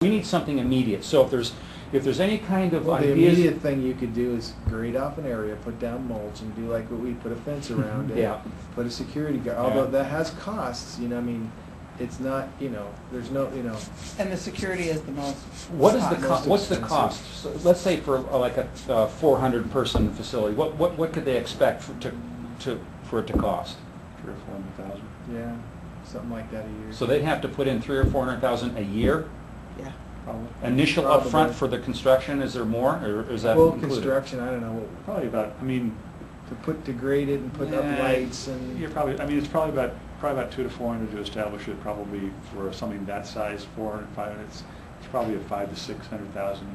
we need something immediate. So if there's any kind of the ideas, immediate thing you could do is grade off an area, put down mulch, and do like what we put a fence around it. Yeah. Put a security guard. Although that has costs, I mean, it's not, there's no, And the security is the most. what is the most what's the expensive. cost? So let's say for like a 400-person facility, what could they expect for it to cost? 300,000 or 400,000. Yeah, something like that a year. So they'd have to put in 300,000 or 400,000 a year. Yeah. Probably. Initial Probably. upfront for the construction, is there more, or is that Well, included? construction, I don't know, Probably about, I mean, to grade it and put up Yeah, lights and. you're probably, I mean, it's probably about 200 to 400 to establish it. Probably for something that size, 400, 500. It's probably a 500,000 to 600,000.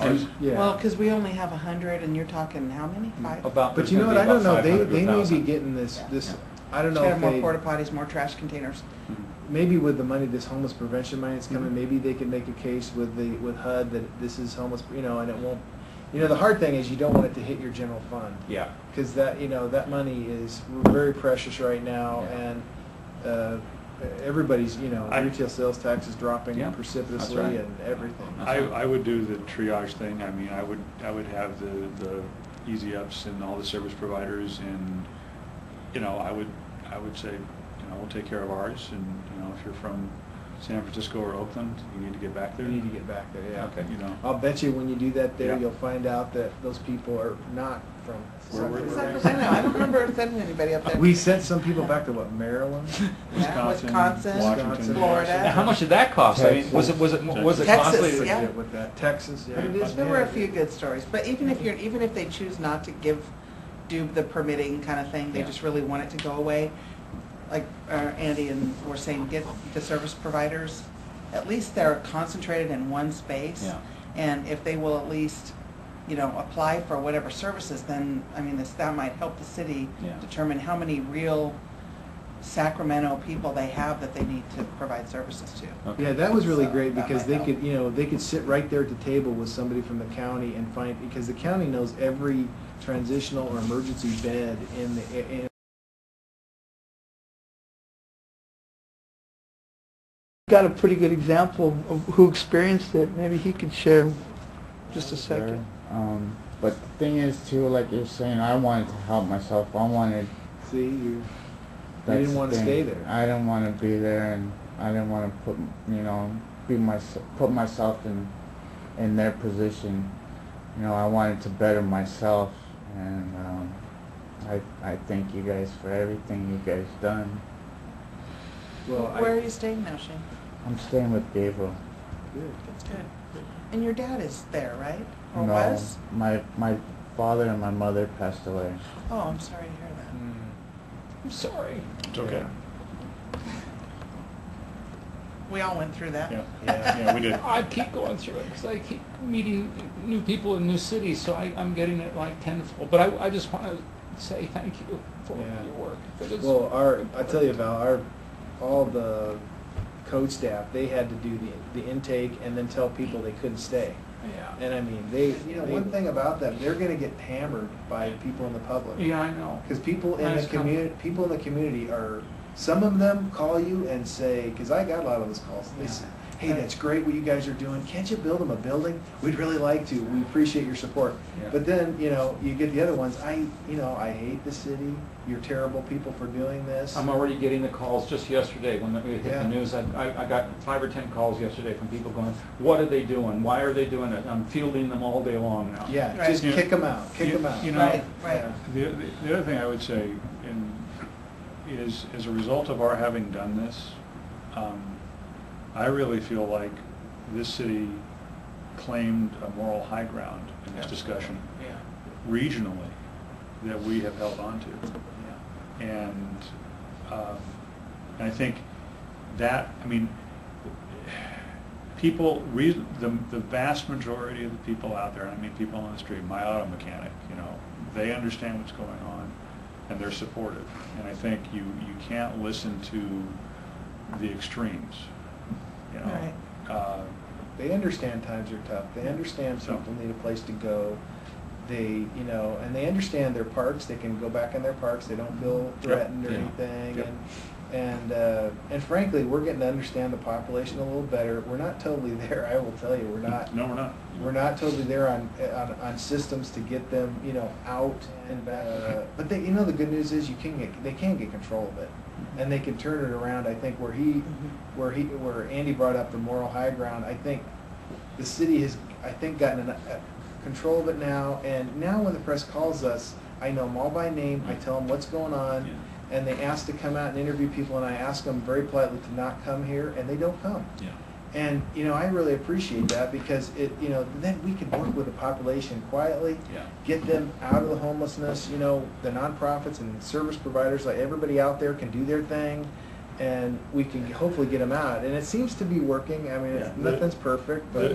Ours- Yeah. Well, because we only have 100, and you're talking how many? 5? About, But there's you know gonna what, be I don't know, about they 500 to may be 1,000. getting this, Yeah. I don't know Should if have more they, porta potties, more trash containers. Mhm. maybe with the money, this homeless prevention money that's coming, Mhm. maybe they can make a case with HUD that this is homeless, and it won't, the hard thing is you don't want it to hit your general fund. Yeah. Because that money is very precious right now, Yeah. and everybody's, I- retail sales tax is dropping Yeah, precipitously that's right. and everything. I would do the triage thing. I mean, I would have the easy ups and all the service providers, and I would say, we'll take care of ours, and if you're from San Francisco or Oakland, you need to get back there. You need to get back there, yeah. Okay. I'll bet you when you do that there, Yeah. you'll find out that those people are not from. Where were they? I know, I don't remember sending anybody up there. We sent some people back to Maryland? Yeah, Wisconsin, Washington, Florida. Now, how much did that cost? I mean, was it Texas, costly? yeah. With that, Texas, yeah. There were a few good stories, but even if they choose not to do the permitting kind of thing, they Yeah. just really want it to go away. Like Andy and were saying, get the service providers. At least they're concentrated in one space, Yeah. and if they will at least, apply for whatever services, then that might help the city Yeah. determine how many real Sacramento people they have that they need to provide services to. Okay. Yeah, that was really So, great that because might they could, they could sit right there at the table with somebody from the county and because the county knows every transitional or emergency bed in Got a pretty good example of who experienced it. Maybe he could share just a second. But the thing is too, like you're saying, I wanted to help myself. I wanted. See, you that's didn't the want to thing. stay there. I didn't want to be there, and I didn't want to put myself in their position. I wanted to better myself, and I thank you guys for everything you guys done. Well, Where are you staying now, Shane? I'm staying with Gabriel. Good. That's good. And your dad is there, right? Or No, was? my father and my mother passed away. Oh, I'm sorry to hear that. I'm sorry. It's okay. We all went through that. Yeah, we did. I keep going through it because I keep meeting new people in new cities, so I'm getting it like tenfold. But I just want to say thank you for Yeah. your work. It is- Well, I tell you, Val, all the code staff, they had to do the intake and then tell people they couldn't stay. Yeah. And I mean, one thing about them, they're going to get hammered by people in the public. Yeah, I know. Because people in Nice the community are, some of them call you and say, because I got a lot of those calls. They say, hey, that's great what you guys are doing. Can't you build them a building? We'd really like to. We appreciate your support. Yeah. But then, you get the other ones. I hate the city. You're terrible people for doing this. I'm already getting the calls. Just yesterday when we hit Yeah. the news, I got 5 or 10 calls yesterday from people going, what are they doing? Why are they doing it? I'm fielding them all day long now. Yeah, Right. just You- kick them out. Kick you- them out. you know, Right, right. Yeah. The other thing I would say is, as a result of our having done this, I really feel like this city claimed a moral high ground in this discussion Yeah. regionally that we have held on to. Yeah. And I think that, the vast majority of the people out there, people on the street, my auto mechanic, they understand what's going on and they're supportive. And I think you can't listen to the extremes, Right. They understand times are tough. They understand people need a place to go. They, and they understand their parks. They can go back in their parks. They don't feel threatened or Yeah. anything. Yep. And frankly, we're getting to understand the population a little better. We're not totally there, I will tell you. We're not. No, we're not. We're not totally there on systems to get them, out and back. But they, the good news is they can get control of it, and they can turn it around. I think where Andy brought up the moral high ground. I think the city has, gotten control of it now. And now when the press calls us, I know them all by name. I tell them what's going on. Yeah. And they ask to come out and interview people, and I ask them very politely to not come here, and they don't come. Yeah. And, I really appreciate that because then we can work with the population quietly, Yeah. get them out of the homelessness, the nonprofits and service providers, like everybody out there can do their thing, and we can hopefully get them out. And it seems to be working. I mean, Yeah. nothing's perfect, but.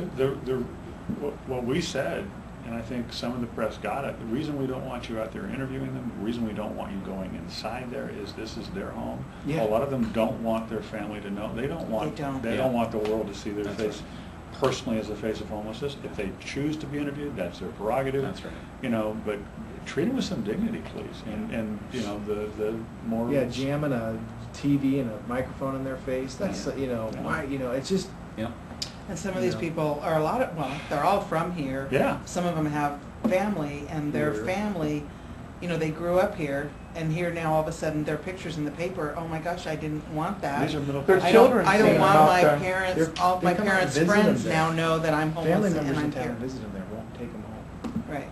What we said, and I think some of the press got it, the reason we don't want you out there interviewing them, the reason we don't want you going inside there is this is their home. Yeah. A lot of them don't want their family to know. They don't want the world to see their That's face right. personally as the face of homelessness. If they choose to be interviewed, that's their prerogative. That's right. But treat them with some dignity, please. And the more. Yeah, jamming a TV and a microphone in their face, that's, why, it's just. Yeah. And some of these people are they're all from here. Yeah. Some of them have family, and their Here. family, they grew up here, and here now all of a sudden their pictures in the paper. Oh my gosh, I didn't want that. These are middle Their class. I don't, children I don't saying want about my that. parents, all of my They come out and parents' visit friends them now there. know that I'm Family homeless members and in I'm town here. visit them there, won't take them home. Right.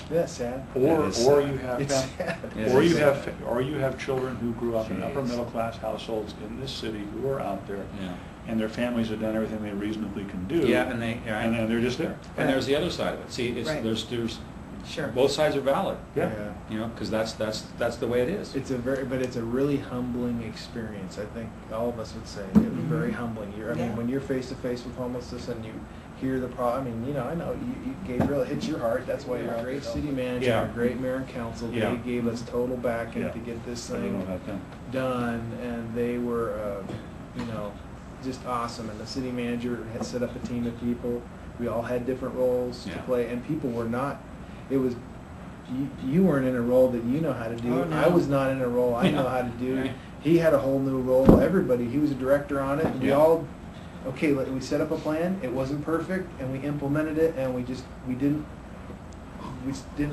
Yeah, that's sad. Or It is or sad. you have It's sad. Yeah, or you exactly. have or you have children who grew up in Jeez. upper middle class households in this city who are out there, Yeah. and their families have done everything they reasonably can do. Yeah, and they, and then they're just there. and there's the other side of it. See, Right. there's Sure. both sides are valid. Yeah. Because that's the way it is. It's a really humbling experience. I think all of us would say it was very humbling. When you're face to face with homelessness and you hear the problem. I know Gabriel, it hits your heart. That's why you're a great city manager, Yeah. a great mayor and council. Yeah. They gave us total backing Yeah. to get this I don't know thing about them. done, and they were, just awesome. And the city manager had set up a team of people. We all had different roles to Yeah. play, and people were not. It was. You weren't in a role that you know how to do. Oh, no. I was not in a role I know how to do. Right. He had a whole new role. Everybody. He was a director on it. And we Yeah. all. Okay, we set up a plan. It wasn't perfect, and we implemented it, and we didn't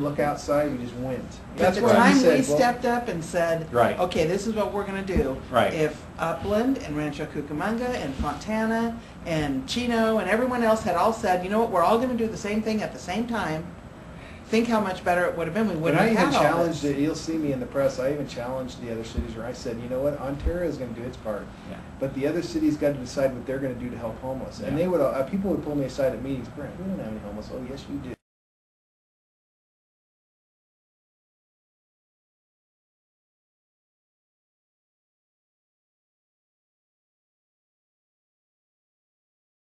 look outside. We just went. At the why time he said, we stepped up and said, Right. okay, this is what we're going to do. Right. If Upland and Rancho Cucamonga and Fontana and Chino and everyone else had all said, you know what, we're all going to do the same thing at the same time, think how much better it would have been. We And wouldn't I have even had all challenged this. it. You'll see me in the press. I even challenged the other cities where I said, you know what, Ontario is going to do its part, Yeah. but the other cities got to decide what they're going to do to help homeless. And Yeah. they would, people would pull me aside at meetings. Brent, we don't have any homeless. Oh, yes, you do.